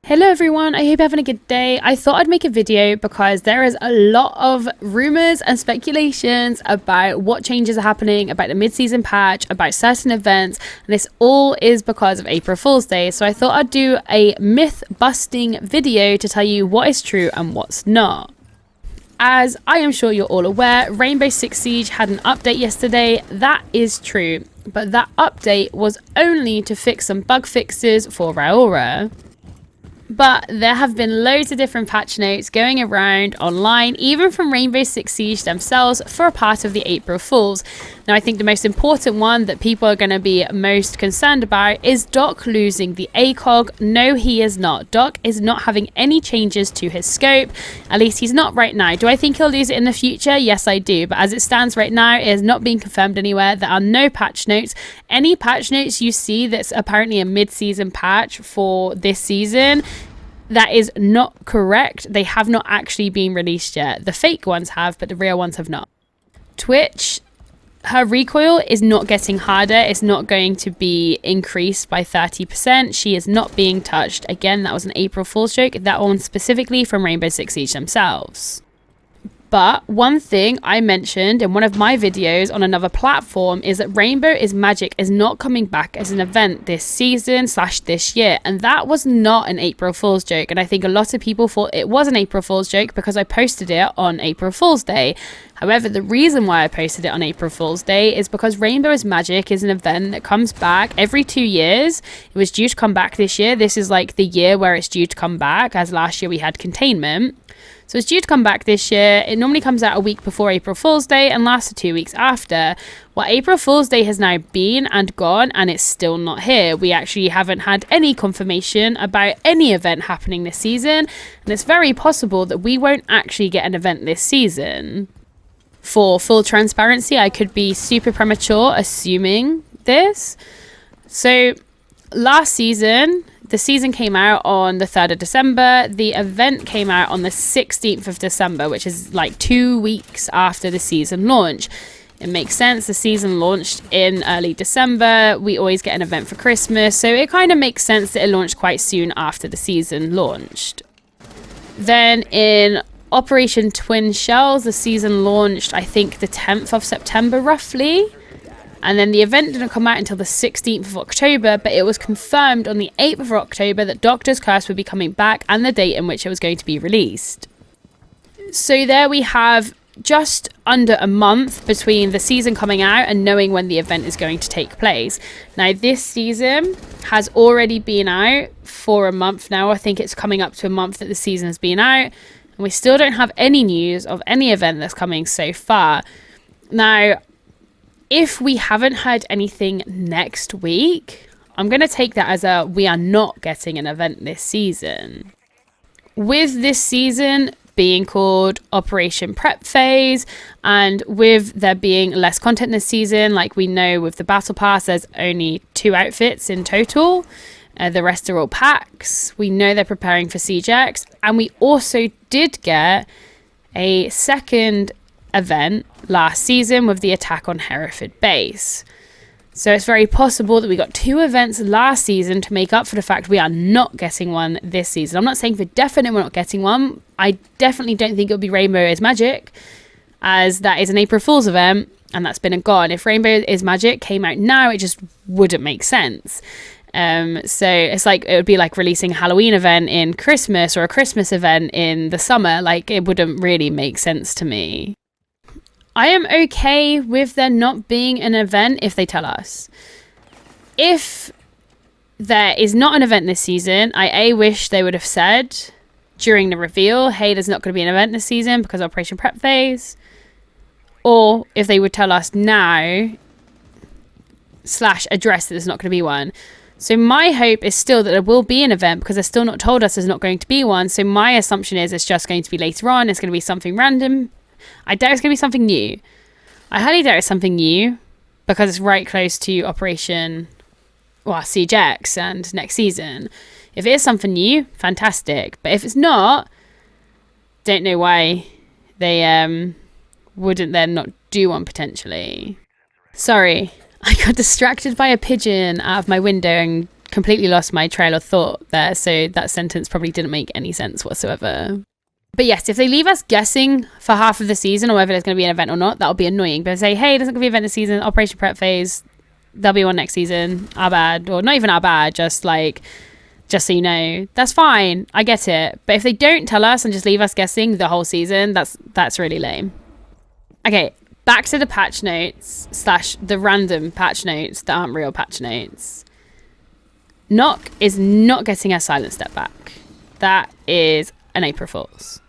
Hello everyone, I hope you're having a good day. I thought I'd make a video because there is a lot of rumors and speculations about what changes are happening, about the mid-season patch, about certain events, and this all is because of April Fool's Day. So I thought I'd do a myth-busting video to tell you what is true and what's not. As I am sure you're all aware, Rainbow Six Siege had an update yesterday. That is true, but that update was only to fix some bug fixes for Raura. But there have been loads of different patch notes going around online, even from Rainbow Six Siege themselves, for a part of the April Fools. Now, I think the most important one that people are going to be most concerned about is Doc losing the ACOG. No, he is not. Doc is not having any changes to his scope. At least he's not right now. Do I think he'll lose it in the future? Yes, I do. But as it stands right now, it is not being confirmed anywhere. There are no patch notes. Any patch notes you see that's apparently a mid-season patch for this season, that is not correct. They have not actually been released yet. The fake ones have, but the real ones have not. Twitch, her recoil is not getting harder. It's not going to be increased by 30%. She is not being touched. Again, that was an April Fool's joke. That one specifically from Rainbow Six Siege themselves. But one thing I mentioned in one of my videos on another platform is that Rainbow is Magic is not coming back as an event this season / this year. And that was not an April Fool's joke. And I think a lot of people thought it was an April Fool's joke because I posted it on April Fool's Day. However, the reason why I posted it on April Fool's Day is because Rainbow is Magic is an event that comes back every 2 years. It was due to come back this year. This is like the year where it's due to come back, as last year we had containment. So it's due to come back this year. It normally comes out a week before April Fool's Day and lasts for 2 weeks after. Well, April Fool's Day has now been and gone and it's still not here. We actually haven't had any confirmation about any event happening this season. And it's very possible that we won't actually get an event this season. For full transparency, I could be super premature assuming this. So last season, the season came out on the 3rd of December. The event came out on the 16th of December, which is like 2 weeks after the season launch. It makes sense. The season launched in early December. We always get an event for Christmas. So it kind of makes sense that it launched quite soon after the season launched. Then in Operation Twin Shells, the season launched, I think, the 10th of September, roughly. And then the event didn't come out until the 16th of October, but it was confirmed on the 8th of October that Doctor's Curse would be coming back and the date in which it was going to be released. So there we have just under a month between the season coming out and knowing when the event is going to take place. Now, this season has already been out for a month now. I think it's coming up to a month that the season has been out. And we still don't have any news of any event that's coming so far. Now, if we haven't heard anything next week, I'm going to take that as a we are not getting an event this season. With this season being called Operation Prep Phase, and with there being less content this season, like we know with the Battle Pass, there's only 2 outfits in total. The rest are all packs. We know they're preparing for Siege X, and we also did get a second event last season with the attack on Hereford base. So it's very possible that we got 2 events last season to make up for the fact we are not getting one this season. I'm not saying for definite we're not getting one. I definitely don't think it'll be Rainbow is Magic, as that is an April Fool's event and that's been and gone. If Rainbow is Magic came out now, it just wouldn't make sense. So it's like it would be like releasing a Halloween event in Christmas or a Christmas event in the summer. Like, it wouldn't really make sense to me. I am okay with there not being an event if they tell us. If there is not an event this season, I wish they would have said during the reveal, hey, there's not going to be an event this season because of Operation Prep Phase. Or if they would tell us now / address that there's not going to be one. So my hope is still that there will be an event because they're still not told us there's not going to be one. So my assumption is it's just going to be later on. It's going to be something random. I doubt it's going to be something new. I highly doubt it's something new because it's right close to Operation Siege X and next season. If it is something new, fantastic. But if it's not, don't know why they wouldn't then not do one potentially. Sorry, I got distracted by a pigeon out of my window and completely lost my trail of thought there. So that sentence probably didn't make any sense whatsoever. But yes, if they leave us guessing for half of the season or whether there's going to be an event or not, that'll be annoying. But if they say, hey, there's not going to be an event this season, Operation Prep Phase, there'll be one next season, our bad. Or not even our bad, just so you know, that's fine. I get it. But if they don't tell us and just leave us guessing the whole season, that's really lame. Okay, back to the patch notes / the random patch notes that aren't real patch notes. Nock is not getting a silent step back. That is an April Fool's.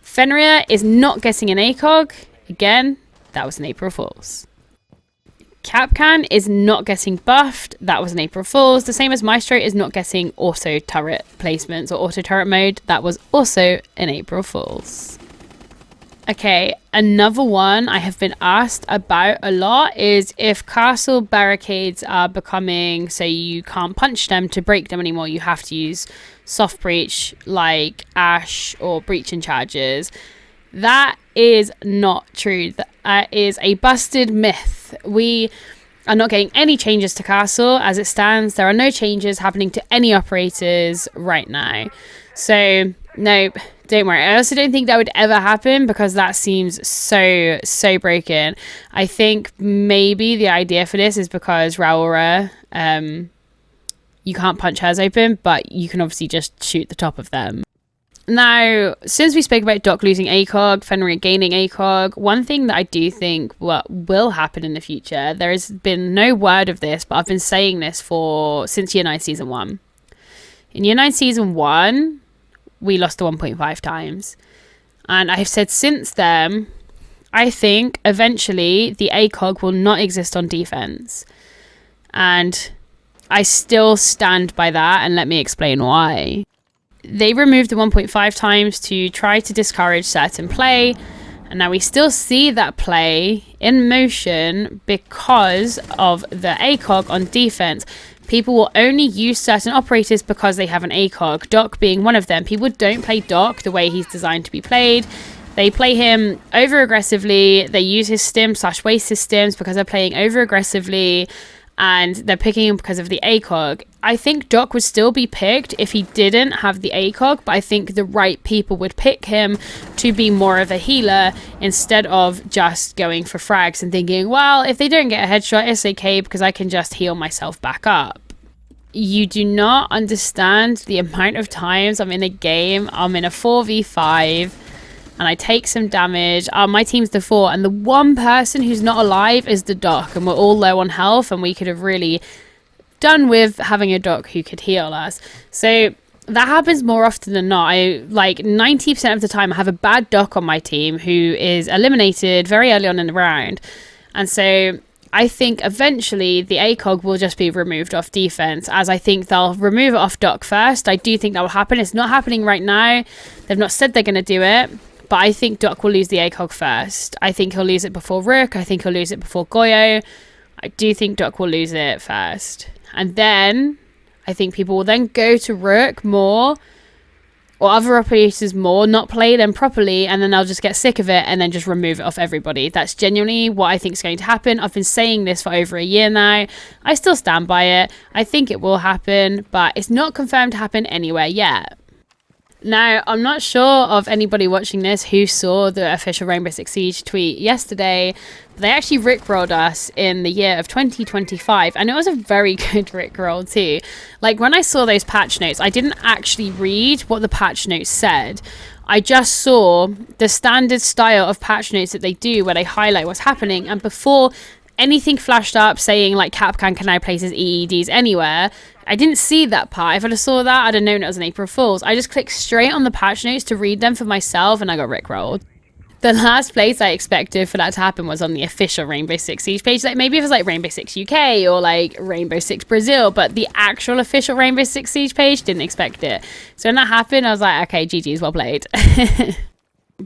Fenrir is not getting an ACOG. Again, that was an April Fool's. Capcan is not getting buffed. That was an April Fool's. The same as Maestro is not getting auto turret placements or auto turret mode. That was also an April Fool's. Okay, another one I have been asked about a lot is if castle barricades are becoming so you can't punch them to break them anymore, you have to use soft breach like Ash or breaching charges. That is not true. That is a busted myth. We are not getting any changes to castle as it stands. There are no changes happening to any operators right now. So nope, don't worry. I also don't think that would ever happen because that seems so broken. I think maybe the idea for this is because Raura, you can't punch hers open, but you can obviously just shoot the top of them. Now, since we spoke about Doc losing ACOG, Fenrir gaining ACOG, one thing that I do think what will happen in the future, there has been no word of this, but I've been saying this since Year 9 Season 1. In Year 9 Season 1, we lost to 1.5 times. And I've said since then, I think eventually the ACOG will not exist on defense. And I still stand by that, and let me explain why. They removed the 1.5 times to try to discourage certain play, and now we still see that play in motion because of the ACOG on defense. People will only use certain operators because they have an ACOG, Doc being one of them. People don't play Doc the way he's designed to be played. They play him over aggressively. They use his stim / waste his stims because they're playing over aggressively, and they're picking him because of the ACOG. I think Doc would still be picked if he didn't have the ACOG, but I think the right people would pick him to be more of a healer instead of just going for frags and thinking, well, if they don't get a headshot, it's okay because I can just heal myself back up. You do not understand the amount of times I'm in a game, I'm in a 4v5, and I take some damage. My team's the 4, and the one person who's not alive is the Doc, and we're all low on health, and we could have really done with having a Doc who could heal us. So that happens more often than not. 90% of the time I have a bad Doc on my team who is eliminated very early on in the round. And so I think eventually the ACOG will just be removed off defense, as I think they'll remove it off Doc first. I do think that will happen. It's not happening right now. They've not said they're going to do it. But I think Doc will lose the ACOG first. I think he'll lose it before Rook. I think he'll lose it before Goyo. I do think Doc will lose it first. And then I think people will then go to Rook more, or other operators more, not play them properly, and then they'll just get sick of it and then just remove it off everybody. That's genuinely what I think is going to happen. I've been saying this for over a year now. I still stand by it. I think it will happen, but it's not confirmed to happen anywhere yet. Now, I'm not sure of anybody watching this who saw the official Rainbow Six Siege tweet yesterday. They actually rickrolled us in the year of 2025, and it was a very good rickroll too. Like, when I saw those patch notes, I didn't actually read what the patch notes said. I just saw the standard style of patch notes that they do where they highlight what's happening, and before anything flashed up saying like Capcan can now place his EEDs anywhere, I didn't see that part. If I'd have saw that, I'd have known it was an April Fool's. I just clicked straight on the patch notes to read them for myself, and I got rickrolled. The last place I expected for that to happen was on the official Rainbow Six Siege page. Like, maybe it was like Rainbow Six UK or like Rainbow Six Brazil, but the actual official Rainbow Six Siege page didn't expect it. So when that happened, I was like, okay, GG's, well played.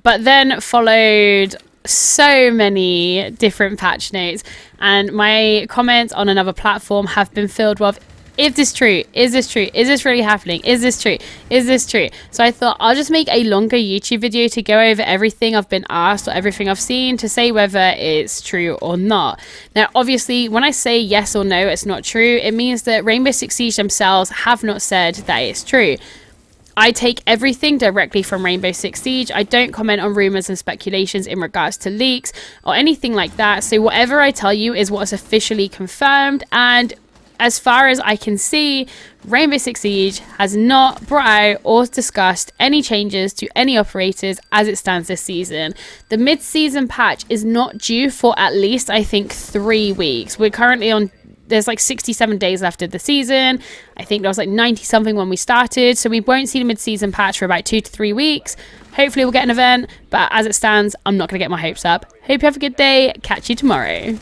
But then followed so many different patch notes, and my comments on another platform have been filled with Is this true? Is this true? Is this really happening? Is this true? Is this true? So I thought I'll just make a longer YouTube video to go over everything I've been asked or everything I've seen to say whether it's true or not. Now, obviously, when I say yes or no, it's not true, it means that Rainbow Six Siege themselves have not said that it's true. I take everything directly from Rainbow Six Siege. I don't comment on rumors and speculations in regards to leaks or anything like that. So whatever I tell you is what is officially confirmed, and as far as I can see, Rainbow Six Siege has not brought out or discussed any changes to any operators as it stands this season. The mid-season patch is not due for at least, I think, 3 weeks. We're currently on, there's like 67 days left of the season. I think there was like 90 something when we started. So we won't see the mid-season patch for about 2 to 3 weeks. Hopefully we'll get an event, but as it stands, I'm not going to get my hopes up. Hope you have a good day. Catch you tomorrow.